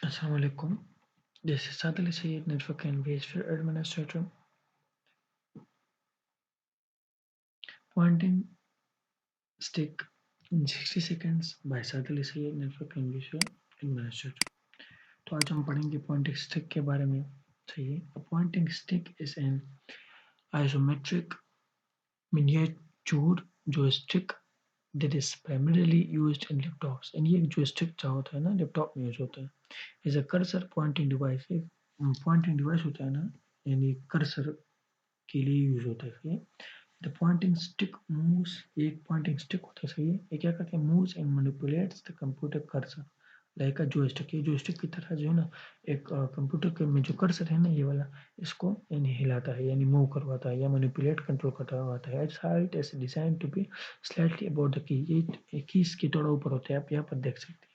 Assalamu alaikum. This is Sadali Sayed, Network and Vsphere Administrator. Pointing stick in 60 seconds by Sadali Sayed, Network and Vsphere Administrator. तो आज हम पढ़ेंगे Poynting stick के बारे में। चाहिए A pointing stick is an isometric miniature joystick that is primarily used in laptops. And ये joystick क्या होता है ना, लैपटॉप में यूज होता है। is a cursor pointing device. pointing device होता है ना, यानी कर्सर के लिए यूज होता है। The pointing stick moves, एक pointing stick होता है, सही है। ये क्या करते हैं, moves and manipulates the computer cursor like a joystick। ये joystick की तरह जो है ना, एक कंप्यूटर के में जो कर्सर है ना, ये वाला, इसको यानी हिलाता है, यानी मूव करवाता है या मैनिपुलेट कंट्रोल करवाता है। Its height is designed to be slightly above the key। ये कीज की थोड़ा ऊपर होता है, आप यहाँ पर देख सकते हैं।